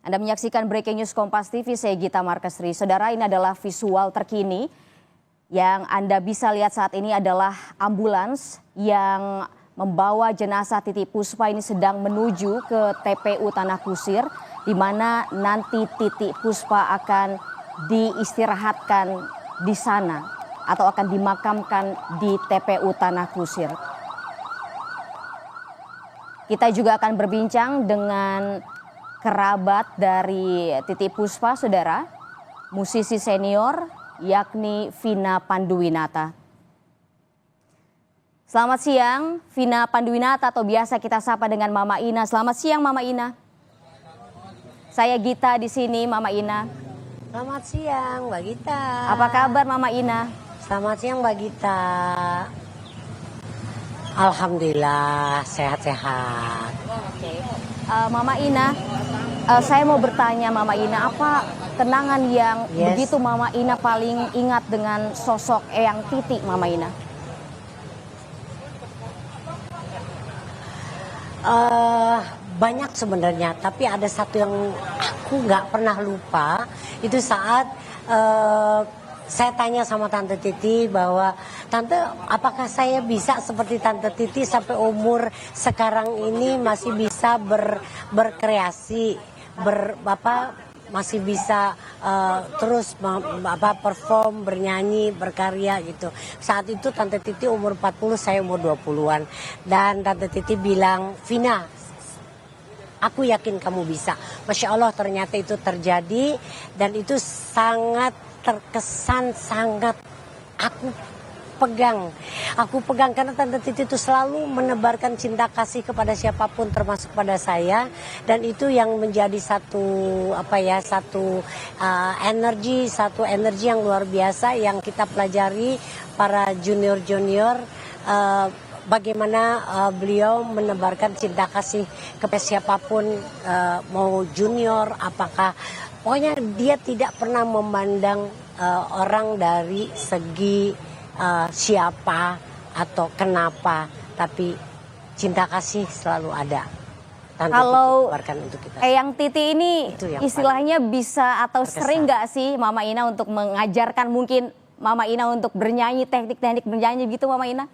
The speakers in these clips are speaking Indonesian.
Anda menyaksikan Breaking News Kompas TV, saya Gita Markesri. Saudara, ini adalah visual terkini yang Anda bisa lihat saat ini adalah ambulans yang membawa jenazah Titi Puspa ini sedang menuju ke TPU Tanah Kusir, di mana nanti Titi Puspa akan diistirahatkan di sana atau akan dimakamkan di TPU Tanah Kusir. Kita juga akan berbincang dengan kerabat dari Titi Puspa, saudara, musisi senior yakni Vina Panduwinata. Selamat siang, Vina Panduwinata atau biasa kita sapa dengan Mama Ina. Selamat siang, Mama Ina. Saya Gita di sini, Mama Ina. Selamat siang, Mbak Gita. Apa kabar, Mama Ina? Selamat siang, Mbak Gita. Alhamdulillah, sehat-sehat. Oke. Mama Ina, saya mau bertanya Mama Ina, apa kenangan yang begitu Mama Ina paling ingat dengan sosok Eyang Titi, Mama Ina? Banyak sebenarnya, tapi ada satu yang aku nggak pernah lupa. Itu saat saya tanya sama Tante Titi bahwa, Tante, apakah saya bisa seperti Tante Titi sampai umur sekarang ini masih bisa berkreasi, masih bisa terus perform, bernyanyi, berkarya gitu. Saat itu Tante Titi umur 40, saya umur 20-an. Dan Tante Titi bilang, Vina, aku yakin kamu bisa. Masya Allah, ternyata itu terjadi dan itu sangat terkesan, sangat aku pegang karena Tante Titi itu selalu menebarkan cinta kasih kepada siapapun termasuk pada saya, dan itu yang menjadi satu energi yang luar biasa yang kita pelajari para junior bagaimana beliau menebarkan cinta kasih kepada siapapun, mau junior apakah, pokoknya dia tidak pernah memandang orang dari segi siapa atau kenapa, tapi cinta kasih selalu ada. Kalau Eyang Titi ini istilahnya bisa atau sering nggak sih Mama Ina untuk mengajarkan mungkin Mama Ina untuk bernyanyi, teknik-teknik bernyanyi gitu, Mama Ina?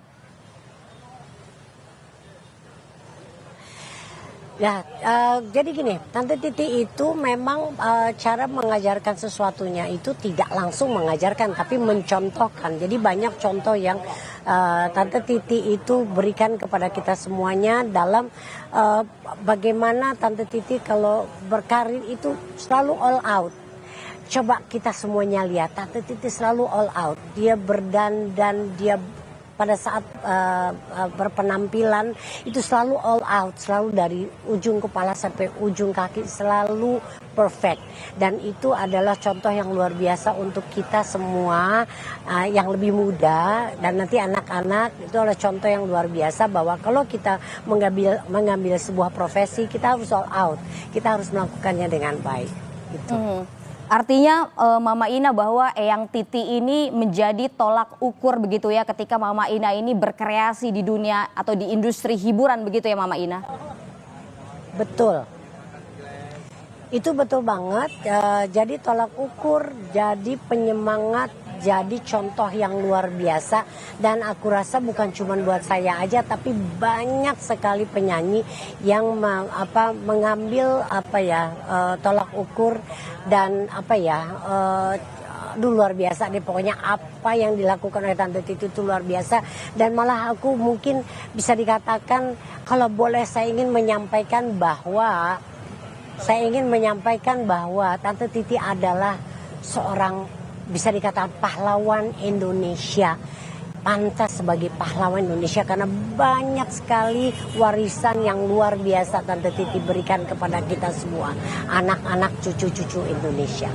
Ya, jadi gini, Tante Titi itu memang cara mengajarkan sesuatunya itu tidak langsung mengajarkan, tapi mencontohkan. Jadi banyak contoh yang Tante Titi itu berikan kepada kita semuanya dalam bagaimana Tante Titi kalau berkarir itu selalu all out. Coba kita semuanya lihat, Tante Titi selalu all out. Dia berdandan, dia pada saat berpenampilan itu selalu all out, selalu dari ujung kepala sampai ujung kaki selalu perfect, dan itu adalah contoh yang luar biasa untuk kita semua yang lebih muda dan nanti anak-anak. Itu adalah contoh yang luar biasa bahwa kalau kita mengambil sebuah profesi, kita harus all out, kita harus melakukannya dengan baik gitu. Artinya Mama Ina bahwa Eyang Titi ini menjadi tolak ukur begitu ya ketika Mama Ina ini berkreasi di dunia atau di industri hiburan begitu ya Mama Ina? Betul. Itu betul banget, jadi tolak ukur, jadi penyemangat, jadi contoh yang luar biasa. Dan aku rasa bukan cuma buat saya aja, tapi banyak sekali penyanyi yang mengambil tolak ukur dan luar biasa deh pokoknya apa yang dilakukan oleh Tante Titi itu luar biasa. Dan malah aku mungkin bisa dikatakan, kalau boleh saya ingin menyampaikan bahwa Tante Titi adalah seorang, bisa dikatakan pahlawan Indonesia, pantas sebagai pahlawan Indonesia karena banyak sekali warisan yang luar biasa Tante Titi berikan kepada kita semua, anak-anak cucu-cucu Indonesia.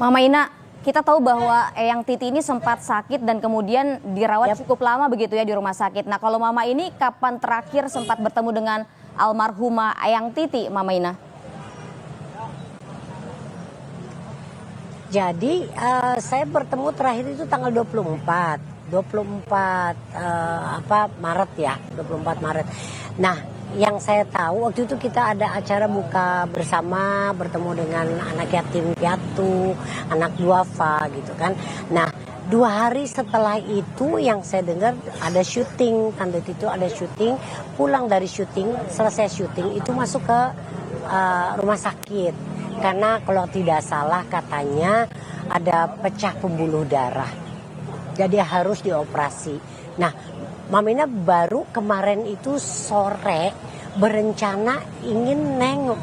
Mama Ina, kita tahu bahwa Eyang Titi ini sempat sakit dan kemudian dirawat cukup lama begitu ya di rumah sakit. Nah, kalau Mama ini kapan terakhir sempat bertemu dengan almarhumah Eyang Titi, Mama Ina? Jadi saya bertemu terakhir itu tanggal 24 Maret ya, 24 Maret. Nah, yang saya tahu waktu itu kita ada acara buka bersama, bertemu dengan anak yatim piatu, anak duafa gitu kan. Nah 2 hari setelah itu yang saya dengar ada syuting, Tante Titi ada syuting, pulang dari syuting, selesai syuting itu masuk ke rumah sakit. Karena kalau tidak salah katanya ada pecah pembuluh darah. Jadi harus dioperasi. Nah, Mamina baru kemarin itu sore berencana ingin nengok.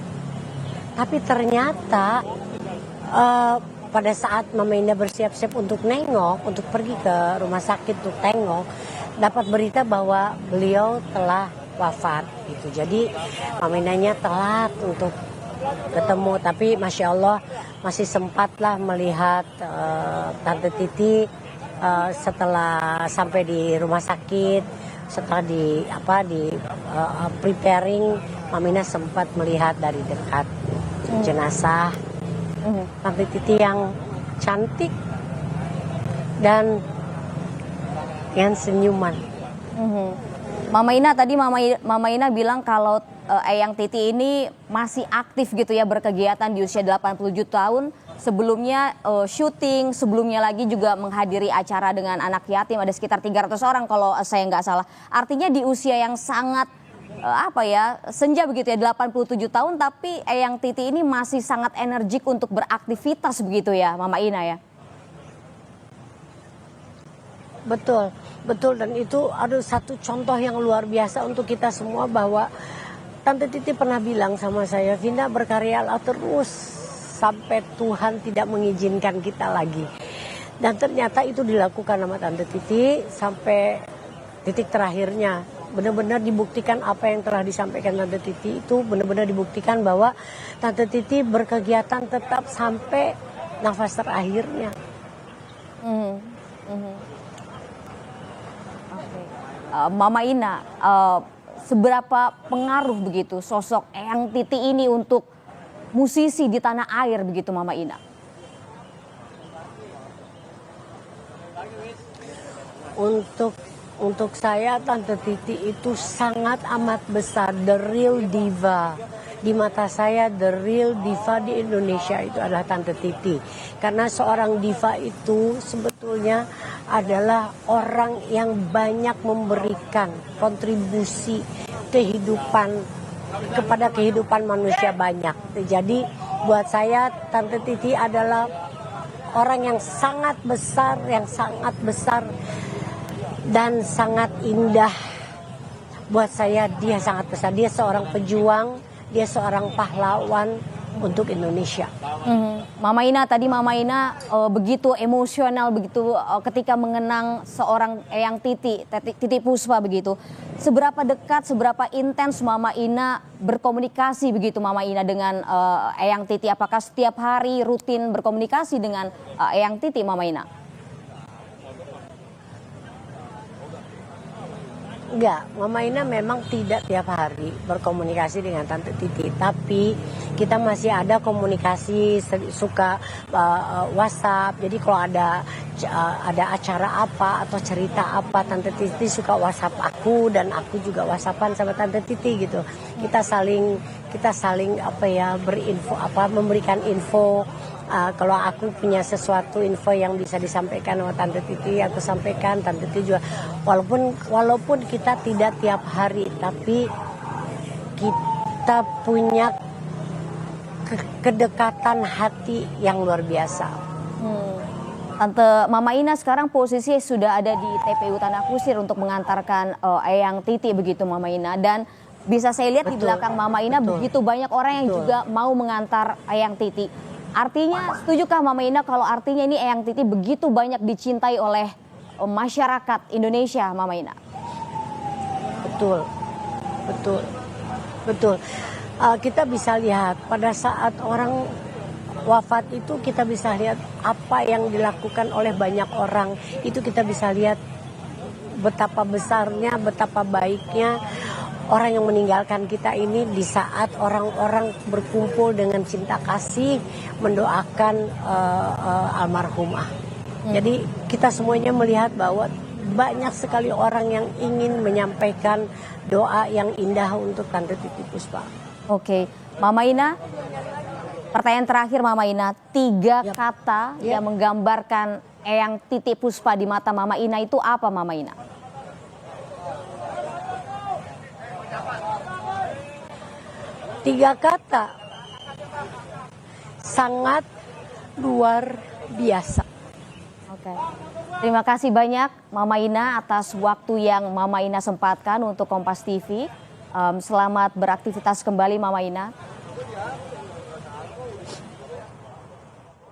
Tapi ternyata pada saat Mamina bersiap-siap untuk nengok, untuk pergi ke rumah sakit untuk tengok, dapat berita bahwa beliau telah wafat gitu. Jadi Maminanya telat untuk ketemu, tapi Masya Allah masih sempatlah melihat Tante Titi setelah sampai di rumah sakit, setelah di preparing, Mamina sempat melihat dari dekat jenazah Tante Titi yang cantik dan yang senyuman. Mama Ina tadi Mama Ina bilang kalau Eyang Titi ini masih aktif gitu ya berkegiatan di usia 87 tahun. Sebelumnya syuting, sebelumnya lagi juga menghadiri acara dengan anak yatim, ada sekitar 300 orang kalau saya nggak salah. Artinya di usia yang sangat senja begitu ya, 87 tahun, tapi Eyang Titi ini masih sangat energik untuk beraktivitas begitu ya Mama Ina ya. Betul, betul, dan itu ada satu contoh yang luar biasa untuk kita semua bahwa Tante Titi pernah bilang sama saya, Vinda berkaryalah terus sampai Tuhan tidak mengizinkan kita lagi. Dan ternyata itu dilakukan sama Tante Titi sampai titik terakhirnya. Benar-benar dibuktikan apa yang telah disampaikan Tante Titi itu benar-benar dibuktikan bahwa Tante Titi berkegiatan tetap sampai nafas terakhirnya. Mama Ina, seberapa pengaruh begitu sosok Eyang Titi ini untuk musisi di tanah air begitu Mama Ina? Untuk saya Tante Titi itu sangat amat besar, the real diva. Di mata saya the real diva di Indonesia itu adalah Tante Titi. Karena seorang diva itu sebetulnya adalah orang yang banyak memberikan kontribusi kepada kehidupan manusia banyak. Jadi buat saya Tante Titi adalah orang yang sangat besar dan sangat indah. Buat saya dia sangat besar. Dia seorang pejuang, dia seorang pahlawan untuk Indonesia. Mama Ina, tadi Mama Ina begitu emosional begitu ketika mengenang seorang Eyang Titi Puspa begitu. Seberapa dekat, seberapa intens Mama Ina berkomunikasi begitu Mama Ina dengan Eyang Titi? Apakah setiap hari rutin berkomunikasi dengan Eyang Titi Mama Ina? Enggak, Mama Ina memang tidak tiap hari berkomunikasi dengan Tante Titi, tapi kita masih ada komunikasi, suka WhatsApp. Jadi kalau ada acara apa atau cerita apa, Tante Titi suka WhatsApp aku dan aku juga WhatsAppan sama Tante Titi gitu. Kita saling berinfo, memberikan info. Kalau aku punya sesuatu info yang bisa disampaikan sama Tante Titi, aku sampaikan. Tante Titi juga, walaupun kita tidak tiap hari, tapi kita punya kedekatan hati yang luar biasa. Tante Mama Ina sekarang posisi sudah ada di TPU Tanah Kusir untuk mengantarkan Eyang Titi begitu Mama Ina, dan bisa saya lihat di belakang Mama Ina begitu banyak orang yang juga mau mengantar Eyang Titi. Artinya, setujukah Mama Ina kalau artinya ini Eyang Titi begitu banyak dicintai oleh masyarakat Indonesia, Mama Ina? Betul. Kita bisa lihat pada saat orang wafat itu, kita bisa lihat apa yang dilakukan oleh banyak orang. Itu kita bisa lihat betapa besarnya, betapa baiknya orang yang meninggalkan kita ini di saat orang-orang berkumpul dengan cinta kasih mendoakan almarhumah. Jadi kita semuanya melihat bahwa banyak sekali orang yang ingin menyampaikan doa yang indah untuk Tante Titi Puspa. Oke, Mama Ina, pertanyaan terakhir Mama Ina, 3 Yap. kata Yap. yang menggambarkan Eyang Titi Puspa di mata Mama Ina itu apa Mama Ina? Tiga kata, sangat luar biasa. Oke. Terima kasih banyak Mama Ina atas waktu yang Mama Ina sempatkan untuk Kompas TV. Selamat beraktivitas kembali Mama Ina.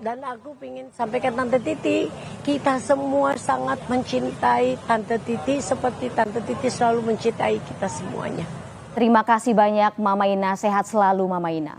Dan aku ingin sampaikan Tante Titi, kita semua sangat mencintai Tante Titi seperti Tante Titi selalu mencintai kita semuanya. Terima kasih banyak Mama Ina, sehat selalu Mama Ina.